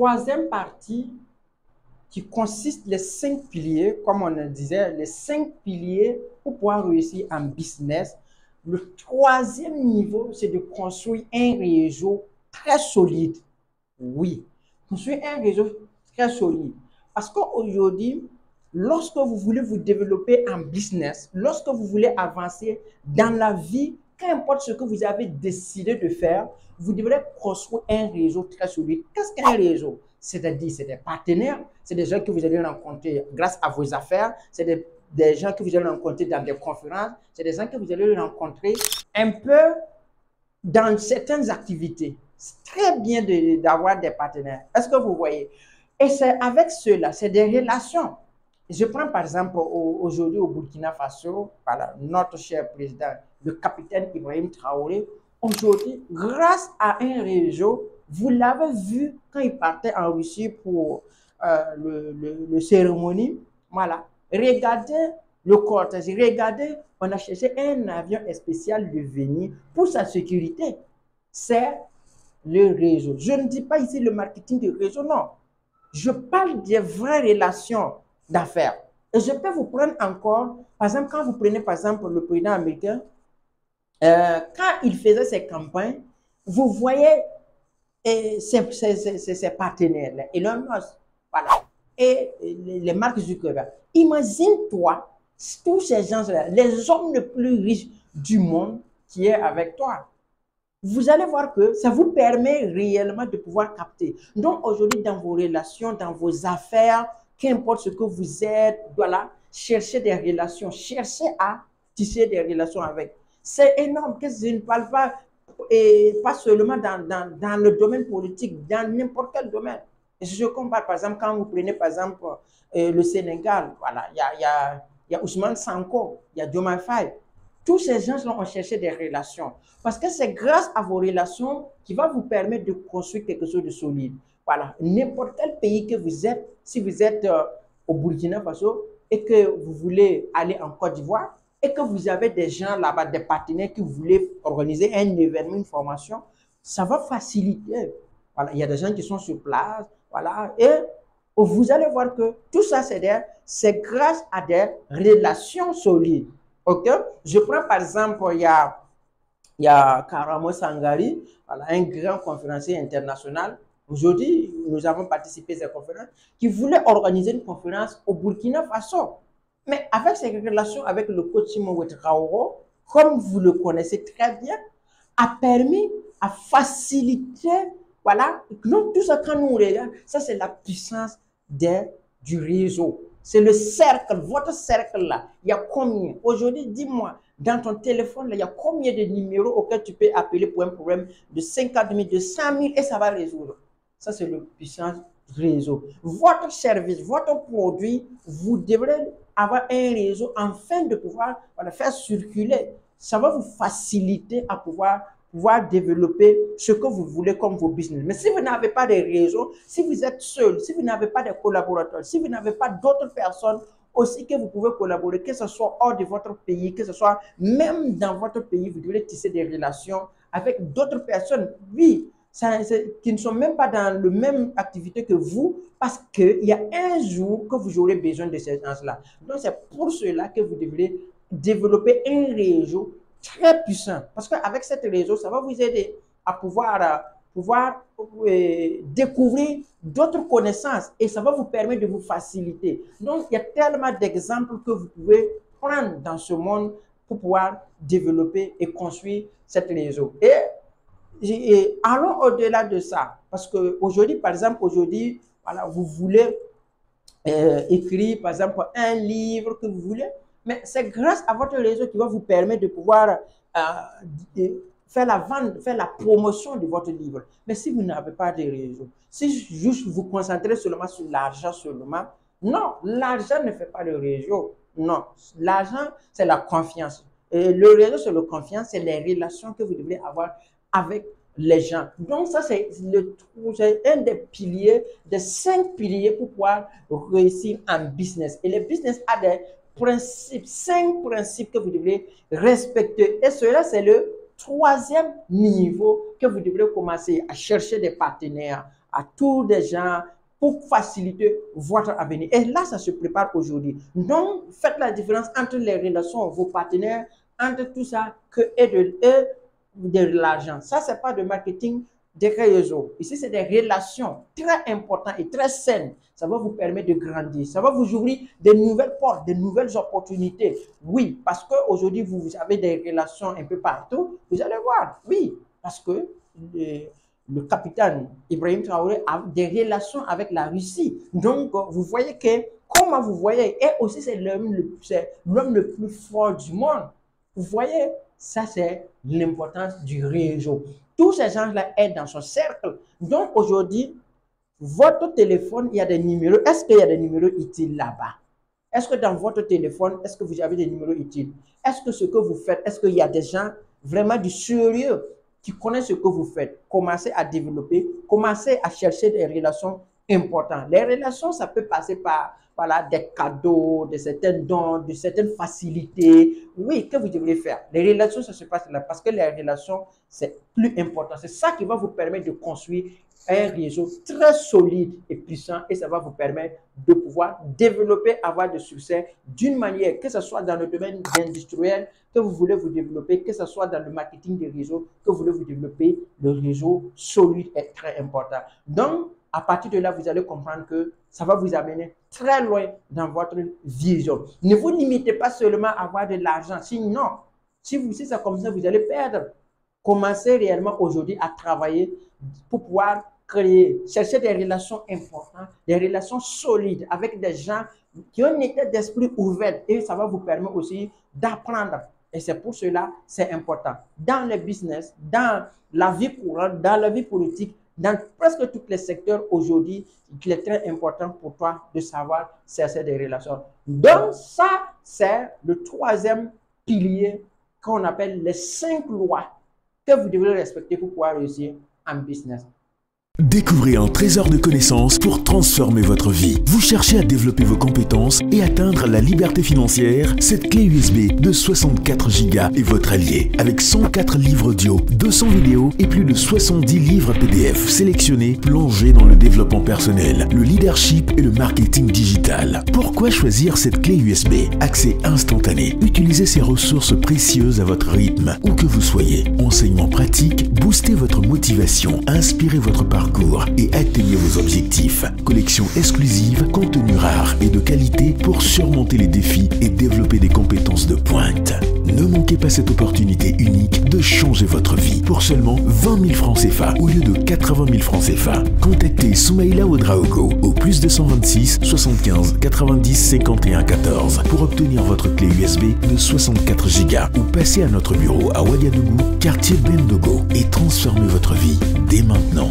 troisième partie qui consiste les 5 piliers, comme on le disait, les 5 piliers pour pouvoir réussir en business. Le troisième niveau, c'est de construire un réseau très solide. Oui, construire un réseau très solide. Parce qu'aujourd'hui, lorsque vous voulez vous développer en business, lorsque vous voulez avancer dans la vie, qu'importe ce que vous avez décidé de faire, vous devrez construire un réseau très solide. Qu'est-ce qu'un réseau? C'est-à-dire, c'est des partenaires, c'est des gens que vous allez rencontrer grâce à vos affaires, c'est des gens que vous allez rencontrer dans des conférences, c'est des gens que vous allez rencontrer un peu dans certaines activités. C'est très bien d'avoir des partenaires. Est-ce que vous voyez? Et c'est avec cela, c'est des relations. Je prends par exemple aujourd'hui au Burkina Faso, voilà, notre cher président, le capitaine Ibrahim Traoré, aujourd'hui, grâce à un réseau, vous l'avez vu quand il partait en Russie pour le cérémonie, voilà, regardez le cortège, regardez, on a cherché un avion spécial de venir pour sa sécurité. C'est le réseau. Je ne dis pas ici le marketing de réseau, non. Je parle des vraies relations d'affaires. Et je peux vous prendre encore, par exemple, quand vous prenez par exemple le président américain, quand il faisait ses campagnes, vous voyez ses partenaires, Elon Musk, voilà, et les marques Zuckerberg. Imagine-toi tous ces gens-là, les hommes les plus riches du monde qui est avec toi. Vous allez voir que ça vous permet réellement de pouvoir capter. Donc aujourd'hui, dans vos relations, dans vos affaires, qu'importe ce que vous êtes, voilà, cherchez des relations, cherchez à tisser des relations avec. C'est énorme, que je ne parle pas, et pas seulement dans le domaine politique, dans n'importe quel domaine. Et si je compare, par exemple, quand vous prenez, par exemple, le Sénégal, voilà, il y a Ousmane Sanko, il y a Diomaye Faye. Tous ces gens-là ont cherché des relations. Parce que c'est grâce à vos relations qui va vous permettre de construire quelque chose de solide. Voilà, n'importe quel pays que vous êtes, si vous êtes au Burkina Faso et que vous voulez aller en Côte d'Ivoire et que vous avez des gens là-bas, des partenaires qui voulaient organiser un événement, une formation, ça va faciliter. Voilà, il y a des gens qui sont sur place, voilà, et vous allez voir que tout ça, c'est grâce à des relations solides. Ok? Je prends par exemple, il y a Karamo Sangari, voilà, un grand conférencier international. Aujourd'hui, nous avons participé à cette conférence, qui voulait organiser une conférence au Burkina Faso. Mais avec ses relations avec le coach Simon Ouetraogo, comme vous le connaissez très bien, a permis à faciliter, voilà, donc tout ça quand nous regardons, ça c'est la puissance du réseau. C'est le cercle, votre cercle là, il y a combien? Aujourd'hui, dis-moi, dans ton téléphone, là, il y a combien de numéros auxquels tu peux appeler pour un problème de 50 000, de 100 000 et ça va résoudre. Ça, c'est la puissance du réseau. Votre service, votre produit, vous devrez avoir un réseau afin de pouvoir faire circuler. Ça va vous faciliter à pouvoir développer ce que vous voulez comme vos business. Mais si vous n'avez pas de réseau, si vous êtes seul, si vous n'avez pas de collaborateurs, si vous n'avez pas d'autres personnes aussi que vous pouvez collaborer, que ce soit hors de votre pays, que ce soit même dans votre pays, vous devez tisser des relations avec d'autres personnes, oui, qui ne sont même pas dans la même activité que vous, parce qu'il y a un jour que vous aurez besoin de ces gens-là. Donc, c'est pour cela que vous devrez développer un réseau très puissant. Parce qu'avec cet réseau, ça va vous aider à pouvoir découvrir d'autres connaissances et ça va vous permettre de vous faciliter. Donc, il y a tellement d'exemples que vous pouvez prendre dans ce monde pour pouvoir développer et construire cet réseau. Et allons au-delà de ça. Parce qu'aujourd'hui, par exemple, aujourd'hui, voilà, vous voulez écrire, par exemple, un livre que vous voulez, mais c'est grâce à votre réseau qui va vous permettre de pouvoir faire la vente, faire la promotion de votre livre. Mais si vous n'avez pas de réseau, si juste vous concentrez seulement sur l'argent seulement, non, l'argent ne fait pas le réseau. Non, l'argent, c'est la confiance. Et le réseau, c'est la confiance, c'est les relations que vous devez avoir avec les gens. Donc ça, c'est un des piliers, des 5 piliers pour pouvoir réussir en business. Et le business a des principes, 5 principes que vous devez respecter. Et cela, c'est le troisième niveau que vous devrez commencer à chercher des partenaires, à tous les gens pour faciliter votre avenir. Et là, ça se prépare aujourd'hui. Donc, faites la différence entre les relations, vos partenaires, entre tout ça et de l'argent. Ça, ce n'est pas de marketing de réseau. Ici, c'est des relations très importantes et très saines. Ça va vous permettre de grandir. Ça va vous ouvrir de nouvelles portes, de nouvelles opportunités. Oui, parce qu'aujourd'hui, vous avez des relations un peu partout. Vous allez voir, oui, parce que le capitaine Ibrahim Traoré a des relations avec la Russie. Donc, vous voyez que, comment vous voyez, et aussi c'est l'homme le plus fort du monde. Vous voyez, ça c'est l'importance du réseau. Tous ces gens-là sont dans son cercle. Donc, aujourd'hui, votre téléphone, il y a des numéros. Est-ce qu'il y a des numéros utiles là-bas? Est-ce que dans votre téléphone, est-ce que vous avez des numéros utiles? Est-ce que ce que vous faites, est-ce qu'il y a des gens vraiment du sérieux qui connaissent ce que vous faites? Commencez à développer, commencez à chercher des relations importantes. Les relations, ça peut passer par voilà, des cadeaux, de certains dons, de certaines facilités. Oui, que vous devrez faire. Les relations, ça se passe là parce que les relations, c'est plus important. C'est ça qui va vous permettre de construire un réseau très solide et puissant et ça va vous permettre de pouvoir développer, avoir de succès d'une manière, que ce soit dans le domaine industriel, que vous voulez vous développer, que ce soit dans le marketing des réseaux, que vous voulez vous développer, le réseau solide est très important. Donc, à partir de là, vous allez comprendre que ça va vous amener très loin dans votre vision. Ne vous limitez pas seulement à avoir de l'argent. Sinon, si c'est comme ça, vous allez perdre. Commencez réellement aujourd'hui à travailler pour pouvoir créer, chercher des relations importantes, des relations solides avec des gens qui ont un état d'esprit ouvert et ça va vous permettre aussi d'apprendre. Et c'est pour cela, c'est important. Dans le business, dans la vie courante, dans la vie politique, dans presque tous les secteurs aujourd'hui, il est très important pour toi de savoir chercher des relations. Donc ça, c'est le troisième pilier qu'on appelle les 5 lois que vous devrez respecter pour pouvoir réussir en business. Découvrez un trésor de connaissances pour transformer votre vie. Vous cherchez à développer vos compétences et atteindre la liberté financière? Cette clé USB de 64 Go est votre allié. Avec 104 livres audio, 200 vidéos et plus de 70 livres PDF sélectionnés, plongés dans le développement personnel, le leadership et le marketing digital. Pourquoi choisir cette clé USB? Accès instantané. Utilisez ces ressources précieuses à votre rythme, où que vous soyez. Enseignement pratique, boostez votre motivation, inspirez votre parcours et atteignez vos objectifs. Collection exclusive, contenu rare et de qualité pour surmonter les défis et développer des compétences de pointe. Ne manquez pas cette opportunité unique de changer votre vie pour seulement 20 000 francs CFA au lieu de 80 000 francs CFA. Contactez Soumaïla Ouedraogo au plus 226 75 90 51 14 pour obtenir votre clé USB de 64 Go ou passez à notre bureau à Ouagadougou, quartier Bendogo et transformez votre vie dès maintenant.